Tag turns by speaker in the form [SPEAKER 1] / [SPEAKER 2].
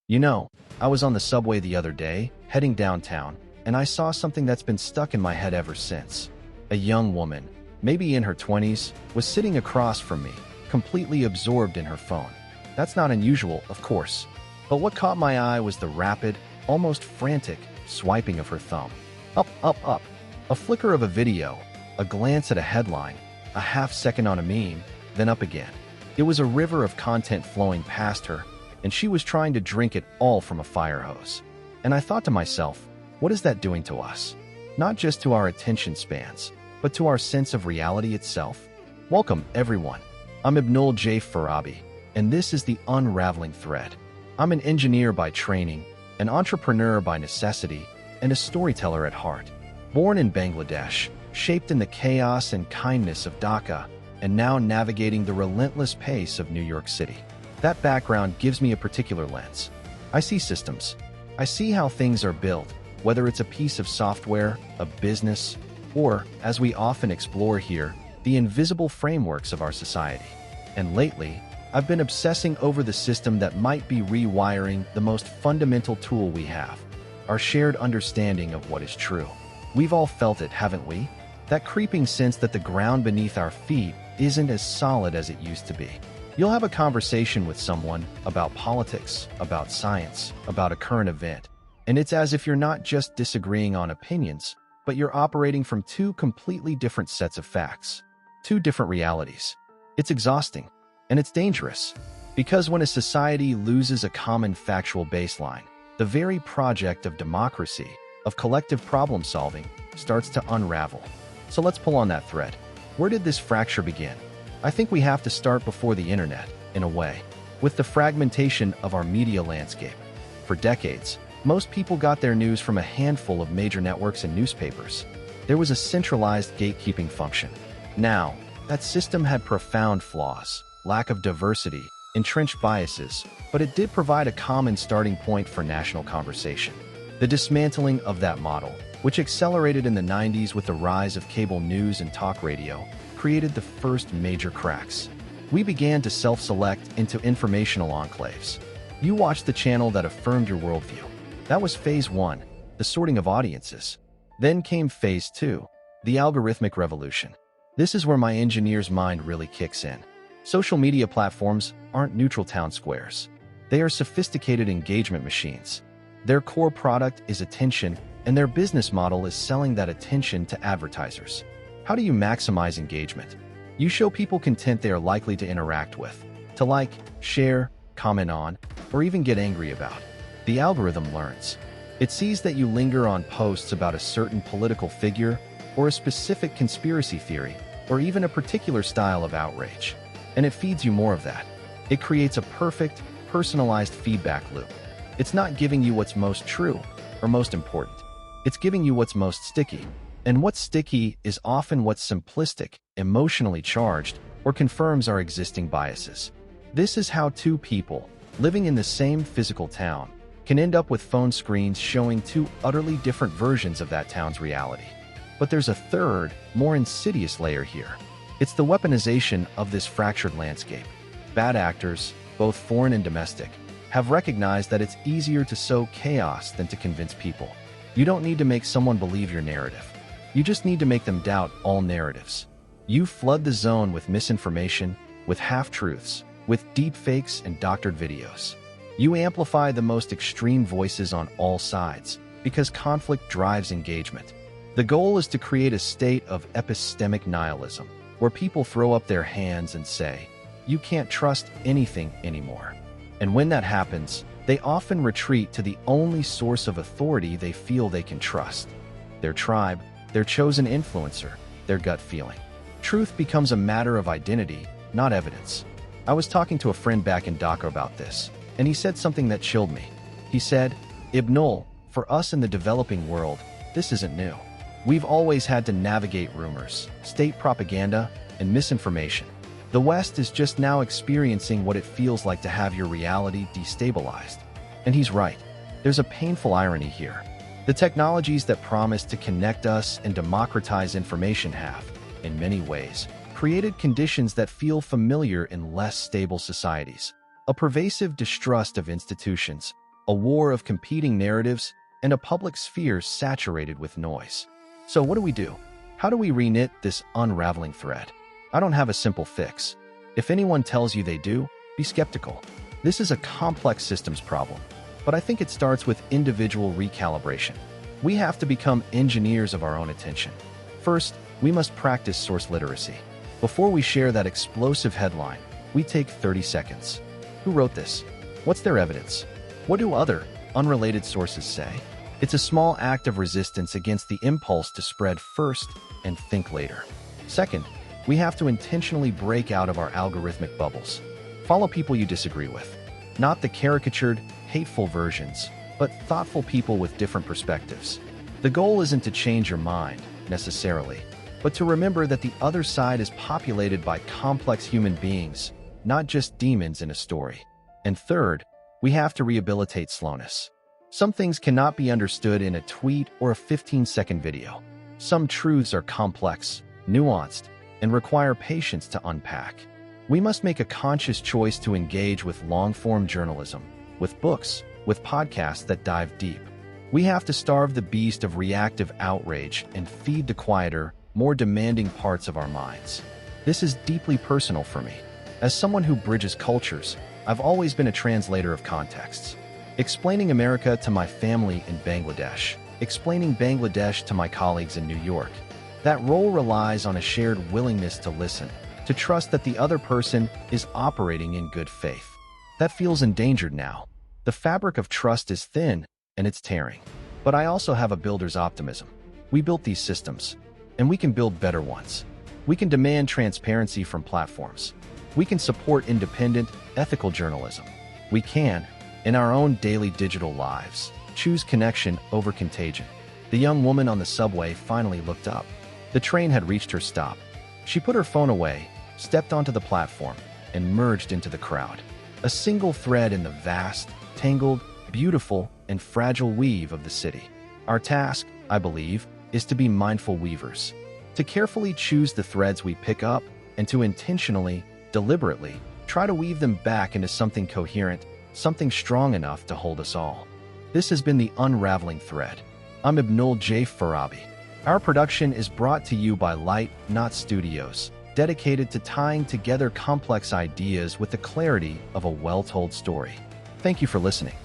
[SPEAKER 1] You know, I was on the subway the other day, heading downtown, and I saw something that's been stuck in my head ever since. A young woman, maybe in her 20s, was sitting across from me, completely absorbed in her phone. That's not unusual, of course. But what caught my eye was the rapid, almost frantic, swiping of her thumb. Up, up, up. A flicker of a video, a glance at a headline, a half-second on a meme, then up again. It was a river of content flowing past her, and she was trying to drink it all from a fire hose. And I thought to myself, what is that doing to us? Not just to our attention spans, but to our sense of reality itself. Welcome, everyone. I'm Ibnul Jaif Farabi, and this is the Unraveling Thread. I'm an engineer by training, an entrepreneur by necessity, and a storyteller at heart. Born in Bangladesh, shaped in the chaos and kindness of Dhaka, and now navigating the relentless pace of New York City. That background gives me a particular lens. I see systems. I see how things are built, whether it's a piece of software, a business, or, as we often explore here, the invisible frameworks of our society. And lately, I've been obsessing over the system that might be rewiring the most fundamental tool we have, our shared understanding of what is true. We've all felt it, haven't we? That creeping sense that the ground beneath our feet isn't as solid as it used to be. You'll have a conversation with someone about politics, about science, about a current event, and it's as if you're not just disagreeing on opinions, but you're operating from two completely different sets of facts, two different realities. It's exhausting, and it's dangerous, because when a society loses a common factual baseline, the very project of democracy, of collective problem solving, starts to unravel. So let's pull on that thread. Where did this fracture begin? I think we have to start before the internet, in a way, with the fragmentation of our media landscape. For decades, most people got their news from a handful of major networks and newspapers. There was a centralized gatekeeping function. Now, that system had profound flaws, lack of diversity, entrenched biases, but it did provide a common starting point for national conversation. The dismantling of that model, which accelerated in the 90s with the rise of cable news and talk radio, created the first major cracks. We began to self-select into informational enclaves. You watched the channel that affirmed your worldview. That was phase one, the sorting of audiences. Then came phase two, the algorithmic revolution. This is where my engineer's mind really kicks in. Social media platforms aren't neutral town squares. They are sophisticated engagement machines. Their core product is attention, and their business model is selling that attention to advertisers. How do you maximize engagement? You show people content they are likely to interact with, to like, share, comment on, or even get angry about. The algorithm learns. It sees that you linger on posts about a certain political figure, or a specific conspiracy theory, or even a particular style of outrage. And it feeds you more of that. It creates a perfect, personalized feedback loop. It's not giving you what's most true or most important. It's giving you what's most sticky. And what's sticky is often what's simplistic, emotionally charged, or confirms our existing biases. This is how two people, living in the same physical town, can end up with phone screens showing two utterly different versions of that town's reality. But there's a third, more insidious layer here. It's the weaponization of this fractured landscape. Bad actors, both foreign and domestic, have recognized that it's easier to sow chaos than to convince people. You don't need to make someone believe your narrative. You just need to make them doubt all narratives. You flood the zone with misinformation, with half-truths, with deepfakes and doctored videos. You amplify the most extreme voices on all sides, because conflict drives engagement. The goal is to create a state of epistemic nihilism, where people throw up their hands and say, "You can't trust anything anymore." And when that happens, they often retreat to the only source of authority they feel they can trust: their tribe, their chosen influencer, their gut feeling. Truth becomes a matter of identity, not evidence. I was talking to a friend back in Dhaka about this, and he said something that chilled me. He said, "Ibnul, for us in the developing world, this isn't new. We've always had to navigate rumors, state propaganda, and misinformation. The West is just now experiencing what it feels like to have your reality destabilized." And he's right. There's a painful irony here. The technologies that promise to connect us and democratize information have, in many ways, created conditions that feel familiar in less stable societies. A pervasive distrust of institutions, a war of competing narratives, and a public sphere saturated with noise. So what do? How do we reknit this unraveling thread? I don't have a simple fix. If anyone tells you they do, be skeptical. This is a complex systems problem, but I think it starts with individual recalibration. We have to become engineers of our own attention. First, we must practice source literacy. Before we share that explosive headline, we take 30 seconds. Who wrote this? What's their evidence? What do other, unrelated sources say? It's a small act of resistance against the impulse to spread first and think later. Second, we have to intentionally break out of our algorithmic bubbles. Follow people you disagree with. Not the caricatured, hateful versions, but thoughtful people with different perspectives. The goal isn't to change your mind, necessarily, but to remember that the other side is populated by complex human beings, not just demons in a story. And third, we have to rehabilitate slowness. Some things cannot be understood in a tweet or a 15-second video. Some truths are complex, nuanced, and require patience to unpack. We must make a conscious choice to engage with long-form journalism, with books, with podcasts that dive deep. We have to starve the beast of reactive outrage and feed the quieter, more demanding parts of our minds. This is deeply personal for me. As someone who bridges cultures, I've always been a translator of contexts. Explaining America to my family in Bangladesh, explaining Bangladesh to my colleagues in New York. That role relies on a shared willingness to listen, to trust that the other person is operating in good faith. That feels endangered now. The fabric of trust is thin, and it's tearing. But I also have a builder's optimism. We built these systems, and we can build better ones. We can demand transparency from platforms. We can support independent, ethical journalism. We can, in our own daily digital lives, choose connection over contagion. The young woman on the subway finally looked up. The train had reached her stop. She put her phone away, stepped onto the platform, and merged into the crowd. A single thread in the vast, tangled, beautiful, and fragile weave of the city. Our task, I believe, is to be mindful weavers, to carefully choose the threads we pick up and to intentionally, deliberately, try to weave them back into something coherent, something strong enough to hold us all. This has been The Unraveling Thread. I'm Ibnul Jaif Farabi. Our production is brought to you by Light, Not Studios, dedicated to tying together complex ideas with the clarity of a well-told story. Thank you for listening.